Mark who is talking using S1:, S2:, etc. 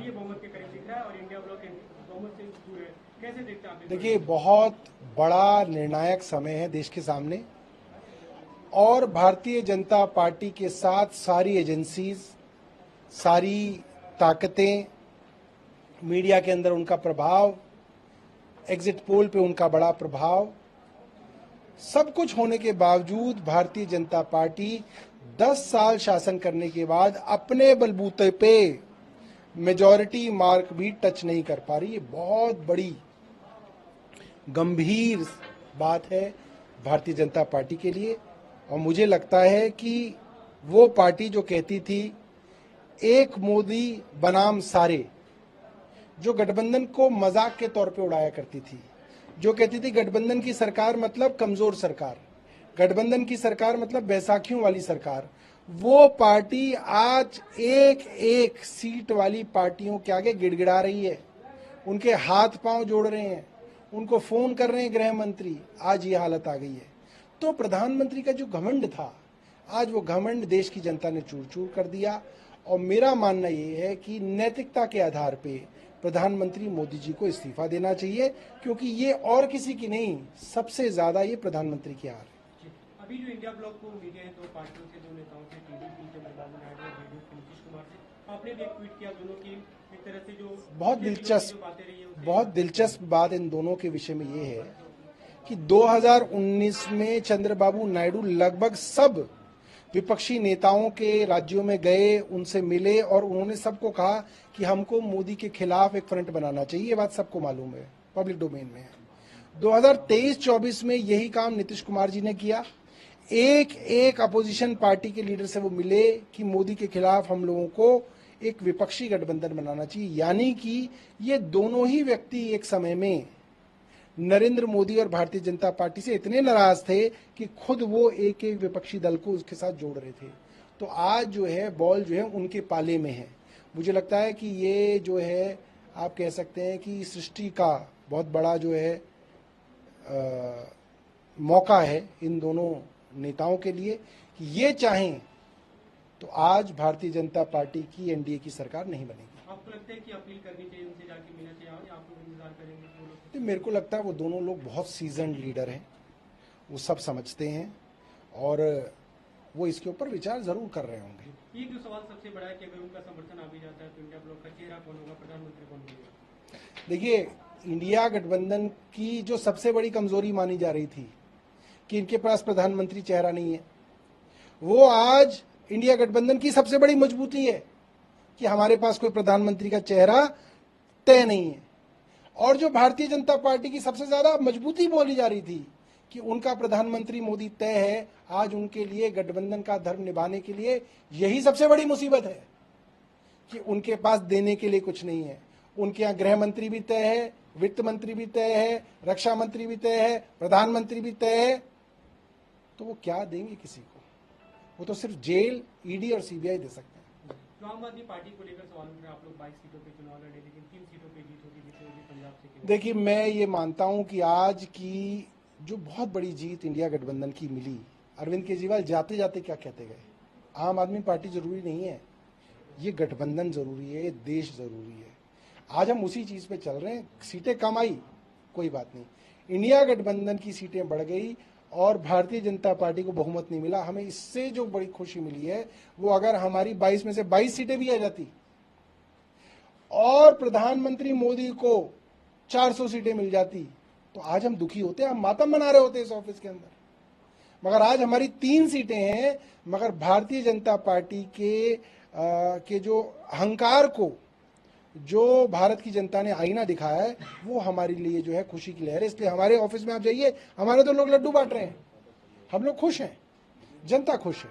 S1: ये बहुमत के करीब दिख रहा है और इंडिया ब्लॉक बहुमत से दूर है, कैसे देखते हैं आप?
S2: देखिए, बहुत बड़ा निर्णायक समय है देश के सामने और भारतीय जनता पार्टी के साथ सारी एजेंसीज, सारी ताकतें, मीडिया के अंदर उनका प्रभाव, एग्जिट पोल पे उनका बड़ा प्रभाव, सब कुछ होने के बावजूद भारतीय जनता पार्टी 10 साल शासन करने के बाद अपने बलबूते पे मेजॉरिटी मार्क भी टच नहीं कर पा रही। ये बहुत बड़ी गंभीर बात है भारतीय जनता पार्टी के लिए। और मुझे लगता है कि वो पार्टी जो कहती थी एक मोदी बनाम सारे, जो गठबंधन को मजाक के तौर पे उड़ाया करती थी, जो कहती थी गठबंधन की सरकार मतलब कमजोर सरकार, गठबंधन की सरकार मतलब बैसाखियों वाली सरकार, वो पार्टी आज एक एक सीट वाली पार्टियों के आगे गिड़गिड़ा रही है, उनके हाथ पांव जोड़ रहे हैं, उनको फोन कर रहे हैं गृह मंत्री। आज ये हालत आ गई है। तो प्रधानमंत्री का जो घमंड था, आज वो घमंड देश की जनता ने चूर चूर कर दिया। और मेरा मानना ये है कि नैतिकता के आधार पे प्रधानमंत्री मोदी जी को इस्तीफा देना चाहिए, क्योंकि ये और किसी की नहीं, सबसे ज्यादा ये प्रधानमंत्री की हार है।
S1: अभी जो इंडिया ब्लॉक को उम्मीदें हैं दो पार्टियों से, दो नेताओं से, टीडीपी चंद्रबाबू नायडू और जेडीयू के नीतीश कुमार से, आपने भी एक ट्वीट किया दोनों की एक तरह से जो
S2: बहुत दिलचस्प बात इन दोनों के विषय में ये है कि 2019 में चंद्रबाबू नायडू लगभग सब विपक्षी नेताओं के राज्यों में गए, उनसे मिले और उन्होंने सबको कहा कि हमको मोदी के खिलाफ एक फ्रंट बनाना चाहिए। ये बात सबको मालूम है, पब्लिक डोमेन में है। 2023-24 में यही काम नीतीश कुमार जी ने किया। एक एक अपोजिशन पार्टी के लीडर से वो मिले कि मोदी के खिलाफ हम लोगों को एक विपक्षी गठबंधन बनाना चाहिए। यानी कि ये दोनों ही व्यक्ति एक समय में नरेंद्र मोदी और भारतीय जनता पार्टी से इतने नाराज थे कि खुद वो एक एक विपक्षी दल को उसके साथ जोड़ रहे थे। तो आज जो है बॉल जो है उनके पाले में है। मुझे लगता है कि ये जो है आप कह सकते हैं कि सृष्टि का बहुत बड़ा जो है मौका है इन दोनों नेताओं के लिए कि ये चाहें तो आज भारतीय जनता पार्टी की एनडीए की सरकार नहीं बनेगी।
S1: आपको लगता है कि अपील करनी चाहिए, उनसे जाके मिलना चाहिए, आप लोग इंतजार करेंगे?
S2: तो मेरे को लगता है वो दोनों लोग बहुत सीजन्ड लीडर हैं, वो सब समझते हैं और वो इसके ऊपर विचार जरूर कर रहे होंगे।
S1: ये जो सवाल सबसे बड़ा है कि अगर उनका समर्थन आ भी जाता है तो इंडिया ब्लॉक का चेहरा कौन होगा, प्रधानमंत्री कौन होगा?
S2: देखिए, इंडिया गठबंधन की जो सबसे बड़ी कमजोरी मानी जा रही थी कि इनके पास प्रधानमंत्री चेहरा नहीं है, वो आज इंडिया गठबंधन की सबसे बड़ी मजबूती है कि हमारे पास कोई प्रधानमंत्री का चेहरा तय नहीं है। और जो भारतीय जनता पार्टी की सबसे ज्यादा मजबूती बोली जा रही थी कि उनका प्रधानमंत्री मोदी तय है, आज उनके लिए गठबंधन का धर्म निभाने के लिए यही सबसे बड़ी मुसीबत है कि उनके पास देने के लिए कुछ नहीं है। उनके यहाँ गृह मंत्री भी तय है, वित्त मंत्री भी तय है, रक्षा मंत्री भी तय है, प्रधानमंत्री भी तय है, तो वो क्या देंगे किसी को? वो तो सिर्फ जेल, ईडी और सीबीआई दे सकते हैं।
S1: जो आम आदमी पार्टी को लेकर सवाल उठ रहे हैं, आप लोग 22 सीटों पे चुनाव लड़े लेकिन 3 सीटों पे जीत होगी, जितने होगी पंजाब से।
S2: देखिए, मैं ये मानता हूं कि आज की जो बहुत बड़ी जीत इंडिया गठबंधन की मिली, अरविंद केजरीवाल जाते जाते क्या कहते गए, आम आदमी पार्टी जरूरी नहीं है, ये गठबंधन जरूरी है, ये देश जरूरी है। आज हम उसी चीज पे चल रहे हैं। सीटें कम आई कोई बात नहीं, इंडिया गठबंधन की सीटें बढ़ गई और भारतीय जनता पार्टी को बहुमत नहीं मिला। हमें इससे जो बड़ी खुशी मिली है वो अगर हमारी 22 में से 22 सीटें भी आ जाती और प्रधानमंत्री मोदी को 400 सीटें मिल जाती तो आज हम दुखी होते, हम मातम मना रहे होते इस ऑफिस के अंदर। मगर आज हमारी 3 सीटें हैं, मगर भारतीय जनता पार्टी के जो अहंकार को जो भारत की जनता ने आईना दिखाया है वो हमारे लिए जो है खुशी की लहर है। इसलिए हमारे ऑफिस में आप जाइए, हमारे तो लोग लड्डू बांट रहे हैं, हम लोग खुश हैं, जनता खुश है।